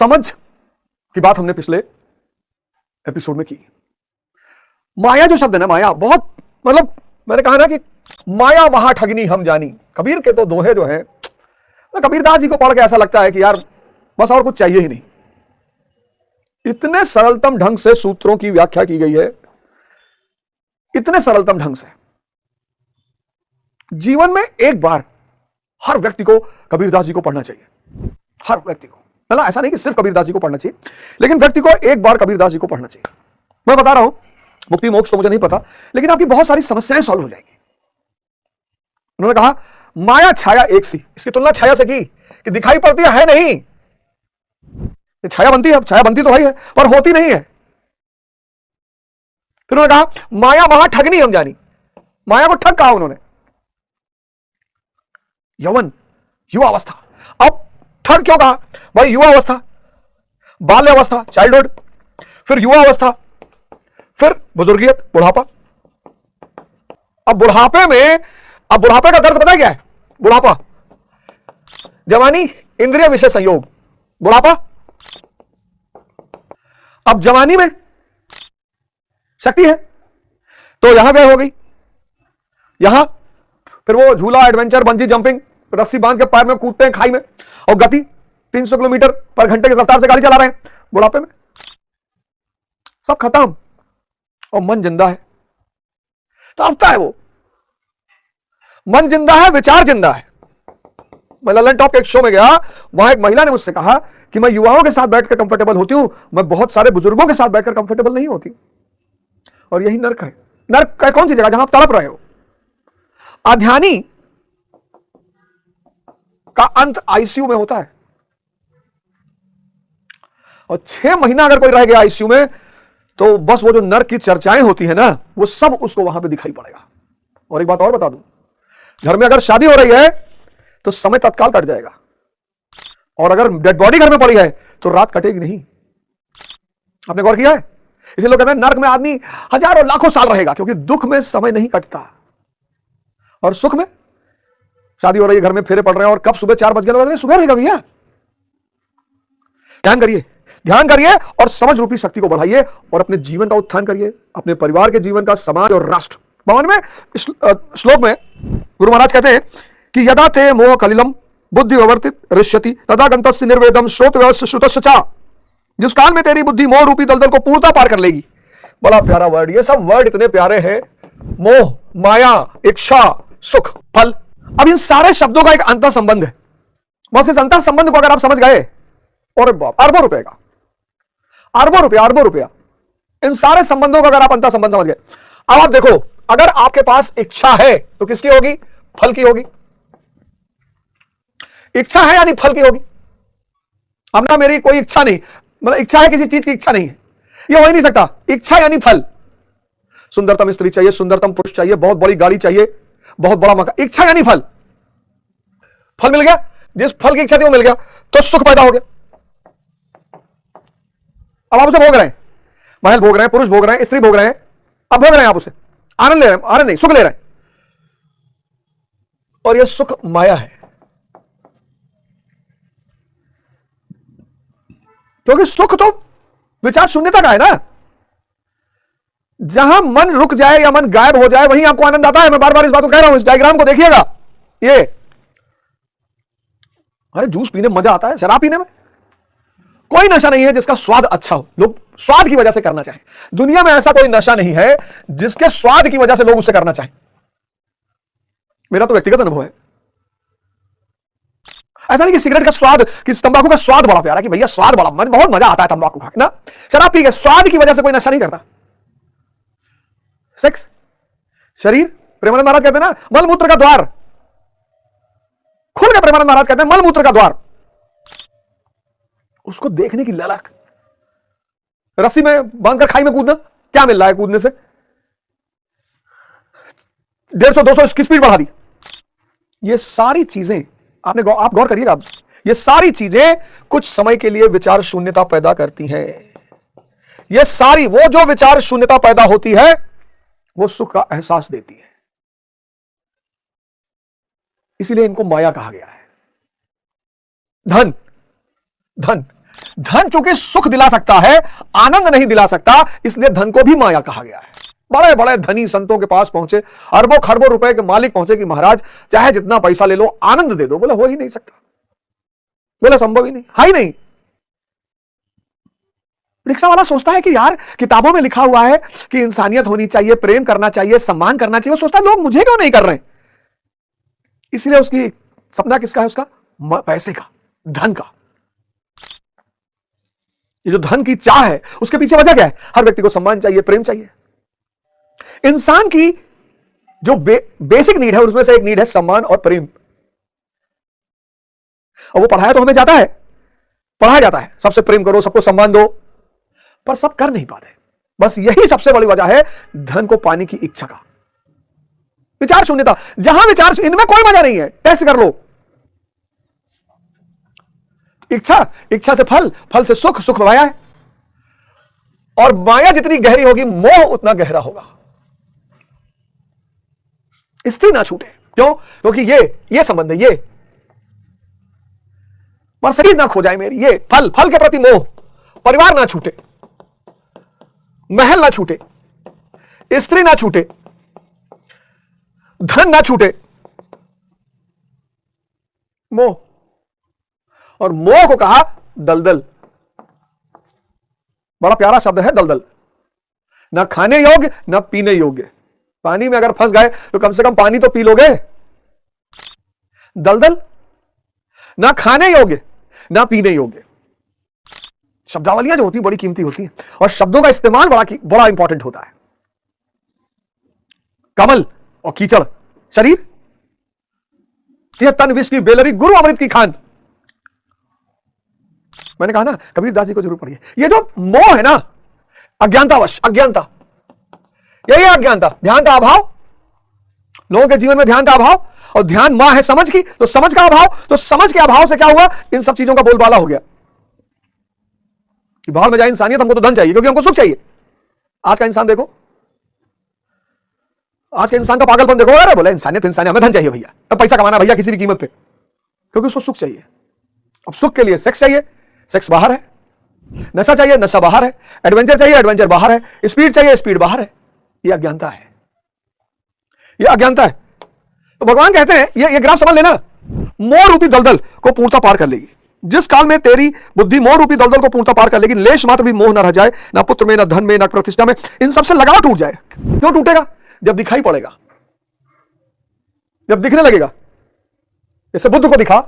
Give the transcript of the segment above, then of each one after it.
समझ की बात हमने पिछले एपिसोड में की। माया जो शब्द है ना, माया बहुत, मतलब मैंने कहा ना कि माया वहां ठगनी हम जानी। कबीर के तो दोहे जो है, कबीरदास जी को पढ़ के ऐसा लगता है कि यार बस और कुछ चाहिए ही नहीं। इतने सरलतम ढंग से सूत्रों की व्याख्या की गई है, इतने सरलतम ढंग से। जीवन में एक बार हर व्यक्ति को कबीरदास जी को पढ़ना चाहिए, हर व्यक्ति को। मतलब ऐसा नहीं कि सिर्फ कबीरदास जी को पढ़ना चाहिए, लेकिन व्यक्ति को एक बार कबीरदास जी को पढ़ना चाहिए। मैं बता रहा हूं, मुक्ति मोक्ष तो मुझे नहीं पता, लेकिन आपकी बहुत सारी समस्याएं सॉल्व हो जाएंगी। उन्होंने कहा माया छाया एक सी, इसकी तुलना छाया से की कि दिखाई पड़ती है नहीं, ये छाया बनती है, छाया बनती तो है पर होती नहीं है। फिर उन्होंने कहा माया वहां ठगनी हम जानी। माया को ठग कहा उन्होंने, यौवन, युवा अवस्था। अब ठग क्यों कहा भाई? युवा अवस्था, बाल्य अवस्था, चाइल्डहुड, फिर युवा अवस्था, फिर बुजुर्गियत, बुढ़ापा। अब बुढ़ापे में, अब बुढ़ापे का दर्द पता है क्या है? बुढ़ापा, जवानी, इंद्रिय विषय संयोग, बुढ़ापा। अब जवानी में शक्ति है तो यहां व्यय हो गई, यहां फिर वो झूला, एडवेंचर, बंजी जंपिंग, रस्सी बांध के पैर में कूदते हैं खाई में, और गति 300 किलोमीटर पर घंटे की रफ्तार से गाड़ी चला रहे हैं। बुढ़ापे में सब खत्म और मन जिंदा है। तो अब है वो मन जिंदा है, विचार जिंदा है। मैं ललन टॉप के एक शो में गया, वहां एक महिला ने मुझसे कहा कि मैं युवाओं के साथ बैठकर कंफर्टेबल होती हूं, मैं बहुत सारे बुजुर्गों के साथ बैठकर कंफर्टेबल नहीं होती। और यही नर्क है। नर्क है कौन सी जगह? जहां आप तड़प रहे हो। अध्यानी का अंत आईसीयू में होता है, और 6 महीना अगर कोई रह गया आईसीयू में, तो बस वो जो नर्क की चर्चाएं होती है ना, वो सब उसको वहां पे दिखाई पड़ेगा। और एक बात और बता दूं, घर में अगर शादी हो रही है तो समय तत्काल कट जाएगा, और अगर डेड बॉडी घर में पड़ी है तो रात कटेगी नहीं। आपने गौर किया है? इसलिए लोग कहते हैं नर्क में आदमी हजारों लाखों साल रहेगा, क्योंकि दुख में समय नहीं कटता, और सुख में शादी हो रही है, घर में फेरे पड़ रहे हैं, और कब सुबह 4 बज गए, सुबह रहेगा भैया। ध्यान करिए, ध्यान करिए, और समझ रूपी शक्ति को बढ़ाइए, और अपने जीवन का उत्थान करिए, अपने परिवार के जीवन का, समाज और राष्ट्र। 52वें श्लोक में गुरु महाराज कहते हैं कि यदा ते मोह कलिलम बुद्धि विवर्तित ऋष्यति तदा गंतस्य निर्वेदम श्रोतव्यस्य श्रुतस्य चा। जिस काल में तेरी बुद्धि मोह रूपी दलदल को पूर्णता पार कर लेगी। बड़ा प्यारा वर्ड, ये सब वर्ड इतने प्यारे हैं। मोह, माया, इच्छा, सुख, फल। अब इन सारे शब्दों का एक अंतर संबंध है। बस इस अंतर संबंध को अगर आप समझ गए, और अरबों रुपए का, अरबों रुपया, इन सारे संबंधों का अगर आप अंतर संबंध समझ गए। अब आप देखो, अगर आपके पास इच्छा है तो किसकी होगी? फल की होगी। इच्छा है यानी फल की होगी। अब ना मेरी कोई इच्छा नहीं, मतलब इच्छा है किसी चीज की, इच्छा नहीं है, ये हो ही नहीं सकता। इच्छा यानी फल। सुंदरतम स्त्री चाहिए, सुंदरतम पुरुष चाहिए, बहुत बड़ी गाड़ी चाहिए, बहुत बड़ा मकान, इच्छा यानी फल। फल मिल गया, जिस फल की इच्छा थी वो मिल गया, तो सुख पैदा हो गया। अब आप उसे भोग रहे हैं, महल भोग रहे हैं, पुरुष भोग रहे हैं, स्त्री भोग रहे हैं, अब भोग रहे हैं आप उसे, आनंद ले रहे हैं, आनंद नहीं, सुख ले रहे हैं। और यह सुख माया है, क्योंकि सुख तो विचार शून्यता का है ना। जहां मन रुक जाए या मन गायब हो जाए, वहीं आपको आनंद आता है। मैं बार बार इस बात को कह रहा हूं, इस डायग्राम को देखिएगा। ये अरे जूस पीने में मजा आता है, शराब पीने में कोई नशा नहीं है जिसका स्वाद अच्छा हो, लोग स्वाद की वजह से करना चाहें। दुनिया में ऐसा कोई नशा नहीं है जिसके स्वाद की वजह से लोग उसे करना चाहें। मेरा तो व्यक्तिगत अनुभव है। ऐसा नहीं कि सिगरेट का स्वाद, कि तंबाकू का स्वाद बड़ा प्यारा, कि भैया स्वाद बड़ा, बहुत मजा आता है तंबाकू खा ना। शराब पी के स्वाद की वजह से कोई नशा नहीं करता। सेक्स, शरीर, प्रेमानंद महाराज कहते हैं ना, मलमूत्र का द्वार। खुल के प्रेमानंद महाराज कहते हैं मलमूत्र का द्वार। उसको देखने की ललक, रस्सी में बांधकर खाई में कूदना, क्या मिल रहा है कूदने से? 150-200 की स्पीड बढ़ा दी। ये सारी चीजें आप गौर करिएगा, ये सारी चीजें कुछ समय के लिए विचार शून्यता पैदा करती हैं। ये सारी, वो जो विचार शून्यता पैदा होती है वो सुख का एहसास देती है। इसीलिए इनको माया कहा गया है। धन, धन, धन चूंकि सुख दिला सकता है, आनंद नहीं दिला सकता, इसलिए धन को भी माया कहा गया है। बड़े बड़े धनी संतों के पास पहुंचे, अरबों खरबों रुपए के मालिक पहुंचे कि महाराज चाहे जितना पैसा ले लो, आनंद दे दो। बोला हो ही नहीं सकता, बोला संभव ही नहीं, है ही नहीं। रिक्शा वाला सोचता है कि यार किताबों में लिखा हुआ है कि इंसानियत होनी चाहिए, प्रेम करना चाहिए, सम्मान करना चाहिए। वो सोचता है लोग मुझे क्यों नहीं कर रहे। इसलिए उसकी सपना किसका है? उसका पैसे का, धन का। ये जो धन की चाह है, उसके पीछे वजह क्या है? हर व्यक्ति को सम्मान चाहिए, प्रेम चाहिए। इंसान की जो बेसिक नीड है, उसमें से एक नीड है सम्मान और प्रेम। और वो पढ़ाया तो हमें जाता है, पढ़ाया जाता है सबसे प्रेम करो, सबको सम्मान दो, पर सब कर नहीं पाते। बस यही सबसे बड़ी वजह है धन को पाने की इच्छा का। विचार शून्यता, जहां विचार, इनमें कोई मजा नहीं है। टेस्ट कर लो। इच्छा से फल, फल से सुख, सुख माया है। और माया जितनी गहरी होगी, मोह उतना गहरा होगा। स्त्री ना छूटे, क्यों? क्योंकि ये संबंध है, ये मर्सिडीज ना खो जाए मेरी, ये फल, फल के प्रति मोह। परिवार ना छूटे, महल ना छूटे, स्त्री ना छूटे, धन ना छूटे, मोह। और मोह को कहा दलदल। बड़ा प्यारा शब्द है दलदल। ना खाने योग्य, ना पीने योग्य। पानी में अगर फंस गए तो कम से कम पानी तो पी लोगे। दलदल, ना खाने योग्य, ना पीने योग्य। शब्दावलियां जो होती हैं बड़ी कीमती होती हैं, और शब्दों का इस्तेमाल बड़ा इंपॉर्टेंट होता है। कमल और कीचड़, शरीर, यह तन विष की बेलरी, गुरु अमृत की खान। मैंने कहा ना, कबीरदास जी को जरूर पढ़िए। ये जो मोह है ना, अज्ञानतावश, अज्ञानता, यही है अज्ञानता। ध्यान का अभाव, लोगों के जीवन में ध्यान का अभाव। और ध्यान मां है समझ की, तो समझ का अभाव। तो समझ के अभाव से क्या हुआ? इन सब चीजों का बोलबाला हो गया कि बाहर में जाए इंसानियत, हमको तो धन चाहिए क्योंकि हमको सुख चाहिए। आज का इंसान देखो, आज के इंसान का पागलपन देखो। अरे बोले इंसानियत, इंसानियत, हमें धन चाहिए भैया, अब पैसा कमाना भैया किसी भी कीमत पे, क्योंकि उसको सुख चाहिए। अब सुख के लिए सेक्स चाहिए, सेक्स बाहर है। नशा चाहिए, नशा बाहर है। एडवेंचर चाहिए, एडवेंचर बाहर है। स्पीड चाहिए, स्पीड बाहर है। यह अज्ञानता है, यह अज्ञानता है। तो भगवान कहते हैं, ये ग्राफ समझ लेना, मोह रूपी दलदल को पूर्णता पार कर लेगी। जिस काल में तेरी बुद्धि मोह रूपी दलदल को पूर्णता पार कर लेगी, लेश मात्र भी मोह न रह जाए, ना पुत्र में, ना धन में, ना प्रतिष्ठा में, इन सबसे लगाव टूट जाए। क्यों टूटेगा? जब दिखाई पड़ेगा, जब दिखने लगेगा। जैसे बुद्ध को दिखा,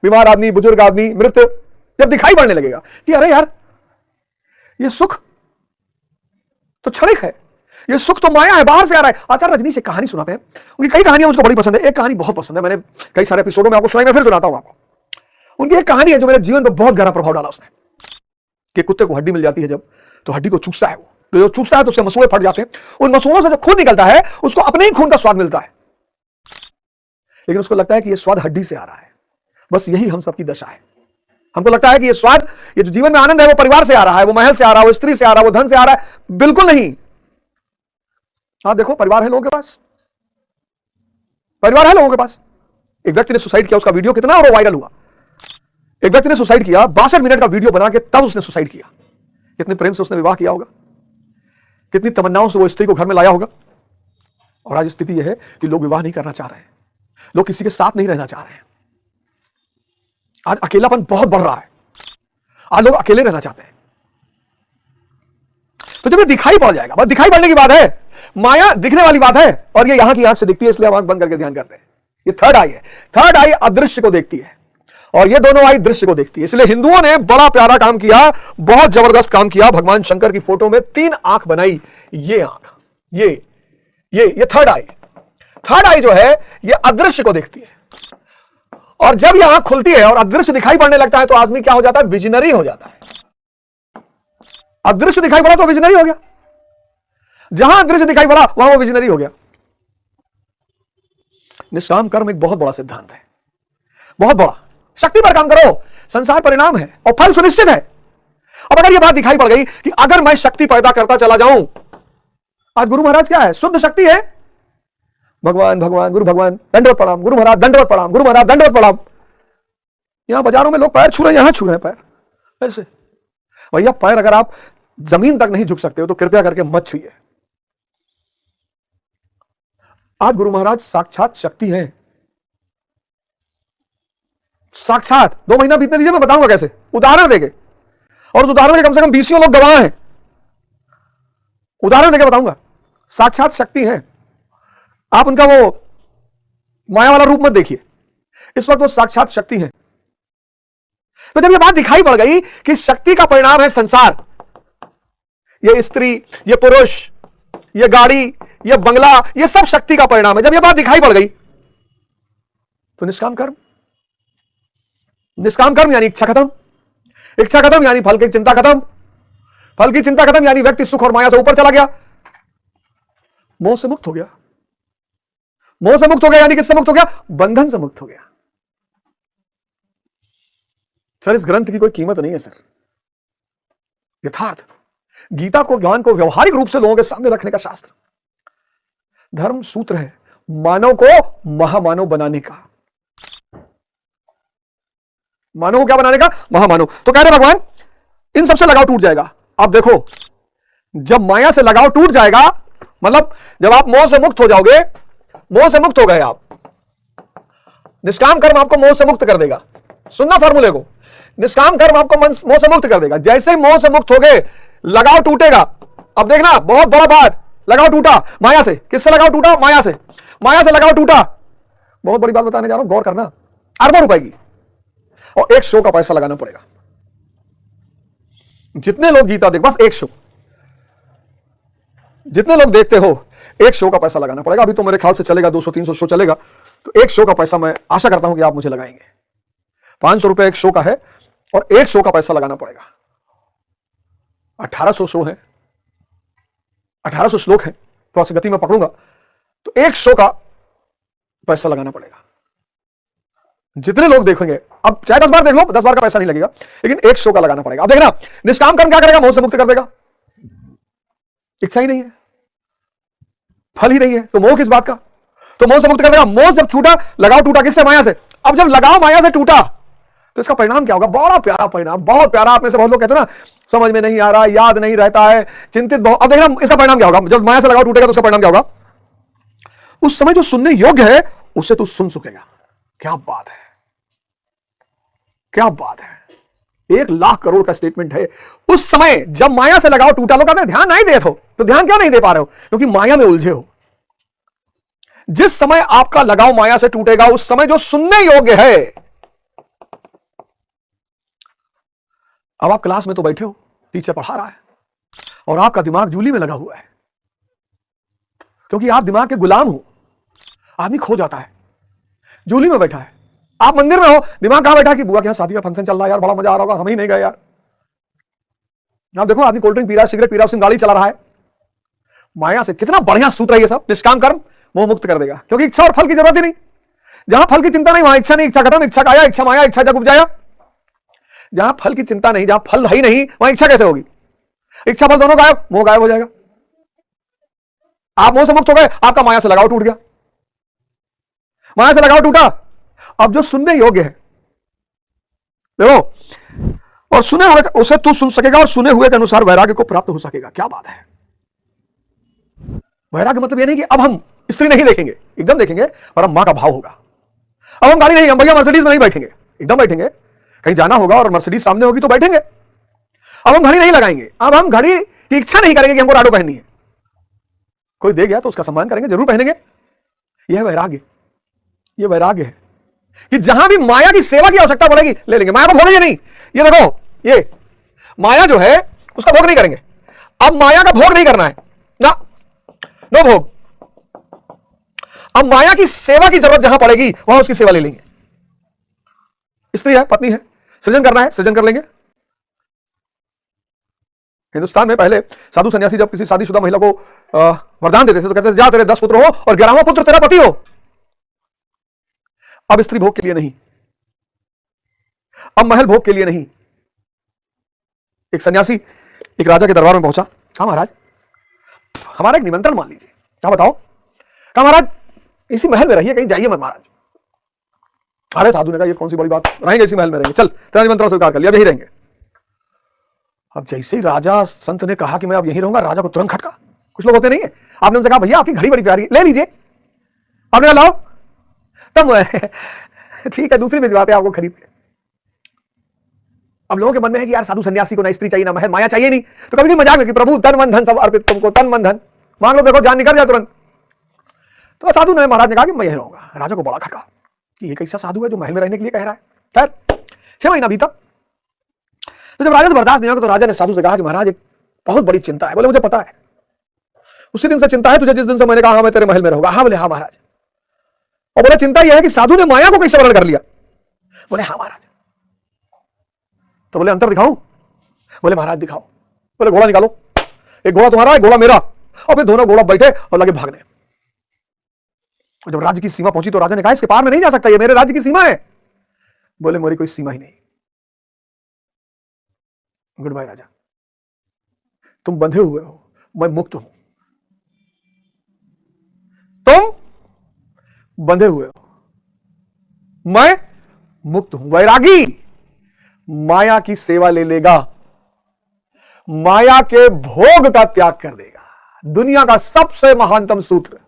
बीमार आदमी, बुजुर्ग आदमी, मृत, जब दिखाई पड़ने लगेगा कि अरे यार ये सुख तो क्षणिक है, ये सुख तो माया है, बाहर से आ रहा है। आचार्य रजनीश एक कहानी सुनाते हैं, उनकी कई कहानियां मुझको बड़ी पसंद है। एक कहानी बहुत पसंद है, मैंने कई सारे एपिसोडों में आपको सुनाई, मैं फिर सुनाता हूं आपको। उनकी एक कहानी है जो मेरे जीवन पर बहुत गहरा प्रभाव डाला उसने। कि कुत्ते को हड्डी मिल जाती है जब, तो हड्डी को चूसता है वो, तो जो चूसता है तो उसके मसूड़े फट जाते हैं। उन मसूड़ों से जो खून निकलता है, उसको अपने ही खून का स्वाद मिलता है, लेकिन उसको लगता है कि यह स्वाद हड्डी से आ रहा है। बस यही हम सबकी दशा है। हमको लगता है कि ये स्वाद, ये जो जीवन में आनंद है, वो परिवार से आ रहा है, वो महल से आ रहा है, वो स्त्री से आ रहा है, वो धन से आ रहा है। बिल्कुल नहीं। हाँ देखो, परिवार है लोगों के पास, परिवार है लोगों के पास। एक व्यक्ति ने सुसाइड किया, उसका वीडियो कितना और वायरल हुआ। एक व्यक्ति ने सुसाइड किया, 62 मिनट का वीडियो बना के तब उसने सुसाइड किया। कितने प्रेम से उसने विवाह किया होगा, कितनी तमन्नाओं से वो स्त्री को घर में लाया होगा। और आज स्थिति यह है कि लोग विवाह नहीं करना चाह रहे हैं, लोग किसी के साथ नहीं रहना चाह रहे हैं। आज अकेलापन बहुत बढ़ रहा है, आज लोग अकेले रहना चाहते हैं। तो जब ये दिखाई पड़ जाएगा, बस दिखाई पड़ने की बात है, माया दिखने वाली बात है, और ये यहां की आंख से दिखती है, इसलिए हम आंख बंद करके ध्यान करते हैं। ये थर्ड आई है। थर्ड आई अदृश्य को देखती है, और ये दोनों आई दृश्य को देखती है। इसलिए हिंदुओं ने बड़ा प्यारा काम किया, बहुत जबरदस्त काम किया। भगवान शंकर की फोटो में 3 आंख बनाई। ये आंख, ये थर्ड आई। थर्ड आई जो है, ये अदृश्य को देखती है। और जब यह आंख खुलती है और अदृश्य दिखाई पड़ने लगता है, तो आदमी क्या हो जाता है? विजनरी हो जाता है। अदृश्य दिखाई पड़ा तो विजनरी हो गया। जहां अदृश्य दिखाई पड़ा वहां वो विजनरी हो गया। निष्काम कर्म एक बहुत बड़ा सिद्धांत है, बहुत बड़ा। शक्ति पर काम करो, संसार परिणाम है और फल सुनिश्चित है। अब अगर यह बात दिखाई पड़ गई कि अगर मैं शक्ति पैदा करता चला जाऊं, आज गुरु महाराज क्या है? शुद्ध शक्ति है। भगवान भगवान, गुरु भगवान, दंडवत प्रणाम, गुरु महाराज दंडवत प्रणाम, गुरु महाराज दंडवत प्रणाम। यहां बाजारों में लोग पैर छू रहे हैं, यहां छू रहे हैं पैर ऐसे। भैया पैर अगर आप जमीन तक नहीं झुक सकते हो तो कृपया करके मत छुइए। आज गुरु महाराज साक्षात शक्ति हैं, साक्षात। 2 महीना बीतने दीजिए, मैं बताऊंगा कैसे, उदाहरण देके, और उस उदाहरण के कम से कम 20 लोग गवाह हैं। उदाहरण देके बताऊंगा, साक्षात शक्ति है। आप उनका वो माया वाला रूप मत देखिए, इस वक्त वो साक्षात शक्ति है। तो जब ये बात दिखाई पड़ गई कि शक्ति का परिणाम है संसार, ये स्त्री, ये पुरुष, ये गाड़ी, ये बंगला, ये सब शक्ति का परिणाम है, जब ये बात दिखाई पड़ गई तो निष्काम कर्म, निष्काम कर्म यानी इच्छा खत्म, इच्छा खत्म यानी फल की चिंता खत्म, फल की चिंता खत्म यानी व्यक्ति सुख और माया से ऊपर चला गया, मोह से मुक्त हो गया। मोह से मुक्त हो गया यानी किससे मुक्त हो गया? बंधन से मुक्त हो गया। सर इस ग्रंथ की कोई कीमत नहीं है सर, यथार्थ गीता को, ज्ञान को व्यवहारिक रूप से लोगों के सामने रखने का शास्त्र, धर्म सूत्र है मानव को महामानव बनाने का। मानव को क्या बनाने का? महामानव। तो कह रहे भगवान इन सबसे लगाव टूट जाएगा। आप देखो जब माया से लगाव टूट जाएगा, मतलब जब आप मोह से मुक्त हो जाओगे, मोह से मुक्त हो गए आप, निष्काम कर्म आपको मोह से मुक्त कर देगा। सुनना फॉर्मूले को, निष्काम कर्म आपको मोह से मुक्त कर देगा। जैसे ही मोह से मुक्त हो गए लगाव टूटेगा। अब देखना बहुत बड़ा बात, लगाव टूटा माया से। किससे लगाव टूटा? माया से। माया से लगाव टूटा, बहुत बड़ी बात बताने जा रहा हूं, गौर करना। अरबों रुपए की, और एक शो का पैसा लगाना पड़ेगा। जितने लोग गीता देख, बस एक शो, जितने लोग देखते हो एक शो का पैसा लगाना पड़ेगा। अभी तो मेरे ख्याल से चलेगा 200-300 शो चलेगा, तो एक शो का पैसा मैं आशा करता हूं कि आप मुझे लगाएंगे। 500 रुपए एक शो का है, और एक शो का पैसा लगाना पड़ेगा। 1800 शो है, 1800 श्लोक है, थोड़ा सी गति में पकड़ूंगा, तो एक शो का पैसा लगाना पड़ेगा। जितने लोग देखेंगे, अब चाहे 10 बार देख लो, 10 बार का पैसा नहीं लगेगा, लेकिन एक शो का लगाना पड़ेगा। अब देखना निष्काम कर्म क्या करेगा? मोह से मुक्त कर देगा। इच्छा ही नहीं है, फल ही नहीं है, तो मोह किस बात का? तो मोह से मुक्त कर देगा। मोह जब छूटा, लगाव टूटा किससे? माया से। अब जब लगाव माया से टूटा तो इसका परिणाम क्या होगा? बड़ा प्यारा परिणाम, बहुत प्यारा। आप में से बहुत लोग कहते हैं ना, समझ में नहीं आ रहा, याद नहीं रहता है, चिंतित बहुत। अब देखना इसका परिणाम क्या होगा? जब माया से लगाव टूटेगा तो उसका परिणाम क्या होगा? उस समय जो सुनने योग्य है उससे तू सुन सकेगा। क्या बात है, क्या बात है। 1 लाख करोड़ का स्टेटमेंट है। उस समय जब माया से लगाव टूटा, लोग कहते हैं ध्यान नहीं दे, तो ध्यान क्यों नहीं दे पा रहे हो? क्योंकि माया में उलझे हो। जिस समय आपका लगाव माया से टूटेगा, उस समय जो सुनने योग्य है, अब आप क्लास में तो बैठे हो, टीचर पढ़ा रहा है, और आपका दिमाग जूली में लगा हुआ है, क्योंकि आप दिमाग के गुलाम हो। आदमी खो जाता है, जूली में बैठा है। आप मंदिर में हो, दिमाग कहां बैठा कि बुआ के यहां शादी का फंक्शन चल रहा है यार, बड़ा मजा आ रहा होगा, हम ही नहीं गए यार। आप देखो आदमी कोल्ड ड्रिंक पी रहा है, सिगरेट पी रहा है, गाड़ी चला रहा है। माया से कितना बढ़िया सूत्र है ये सब। निष्काम कर्म मोह मुक्त कर देगा, क्योंकि इच्छा और फल की जरूरत ही नहीं। जहां फल की चिंता नहीं वहां इच्छा नहीं, इच्छा खत्म, इच्छा काया, इच्छा माया, इच्छा जग उपजाया। जहां फल की चिंता नहीं, जहां फल है ही नहीं, वहां इच्छा कैसे होगी? इच्छा फल दोनों गायब, मोह गायब हो जाएगा। आप मोह से मुक्त हो गए, आपका माया से लगाव टूट गया। माया से लगाव टूटा, अब जो सुनने योग्य है, देखो, और सुने हुए उसे तू सुन सकेगा, और सुने हुए के अनुसार वैराग्य को प्राप्त हो सकेगा। क्या बात है। वैराग्य मतलब ये नहीं कि अब हम स्त्री नहीं देखेंगे, एकदम देखेंगे, पर हम मां का भाव होगा। अब हम गाड़ी नहीं, हम भैया मर्सिडीज में नहीं बैठेंगे, एकदम बैठेंगे। कहीं जाना होगा और मर्सिडीज सामने होगी तो बैठेंगे। अब हम घड़ी नहीं लगाएंगे, अब हम घड़ी की इच्छा नहीं करेंगे कि हमको राडो पहननी है। कोई दे गया तो उसका सम्मान करेंगे, जरूर पहनेंगे। यह वैराग्य, यह वैराग्य है कि जहां भी माया की सेवा की आवश्यकता पड़ेगी ले लेंगे। माया को भोगेंगे नहीं। ये देखो, ये माया जो है उसका भोग नहीं करेंगे। अब माया का भोग नहीं करना है ना, नो भोग। अब माया की सेवा की जरूरत जहां पड़ेगी वहां उसकी सेवा ले लेंगे। स्त्री है, पत्नी है, सृजन करना है, सृजन कर लेंगे। हिंदुस्तान में पहले साधु सन्यासी जब किसी शादीशुदा महिला को वरदान देते थे तो कहते थे, जा तेरे 10 पुत्र हो और 11वां पुत्र तेरा पति हो। अब स्त्री भोग के लिए नहीं, अब महल भोग के लिए नहीं। एक सन्यासी एक राजा के दरबार में पहुंचा। कहा महाराज, हमारा एक निमंत्रण मान लीजिए। क्या बताओ? कहा महाराज इसी महल में रहिए, कहीं जाइए मत महाराज। अरे साधु ने कहा, ये कौन सी बड़ी बात, रहेंगे इसी महल में रहेंगे, चल तेरा निमंत्रण स्वीकार कर लिया, यही रहेंगे। अब जैसे ही राजा संत ने कहा कि मैं अब यहीं रहूंगा, राजा को तुरंत खटका। कुछ लोग होते नहीं है, आपने उनसे कहा भैया आपकी घड़ी बड़ी प्यारी है, ले लीजिए, आपने कहा लाओ, तब ठीक है दूसरी भिजवाते आपको खरीद के। अब लोगों के मन में है कि यार साधु सन्यासी को ना स्त्री चाहिए ना महल, माया चाहिए नहीं, तो कभी कभी मजाक में कि प्रभु तन मन धन सब अर्पित तुमको, तन मन धन मांग लो, देखो जान निकल जाए तुरंत। तो साधु ने, महाराज ने कहा कि मैं यहीं रहूंगा। राजा को बड़ा खटका कि ये कैसा साधु है जो महल में रहने के लिए कह रहा है। खैर 6 महीना बीता, तो जब राजा से बर्दाश्त नहीं होगा तो राजा ने साधु से कहा कि महाराज एक बहुत बड़ी चिंता है। बोले मुझे पता है, उसी दिन से चिंता है तुझे जिस दिन से मैंने कहा हाँ मैं तेरे महल में रहूंगा। हाँ बोले हाँ महाराज। और बोले चिंता यह है कि साधु ने माया को कैसे वर्ण कर लिया। बोले हाँ महाराज। तो बोले अंतर दिखाऊं। बोले महाराज दिखाओ। बोले घोड़ा निकालो, एक घोड़ा तुम्हारा एक घोड़ा मेरा, और फिर दोनों घोड़ा बैठे और लगे भागने। और जब राज्य की सीमा पहुंची तो राजा ने कहा इसके पार में नहीं जा सकता, ये मेरे राज्य की सीमा है। बोले मेरी कोई सीमा ही नहीं। गुड बाय राजा, तुम बंधे हुए हो, मैं मुक्त हूं। तुम बंधे हुए हो, मैं मुक्त हूं। वैरागी माया की सेवा ले लेगा, माया के भोग का त्याग कर देगा। दुनिया का सबसे महानतम सूत्र।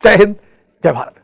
जय हिंद, जय भारत।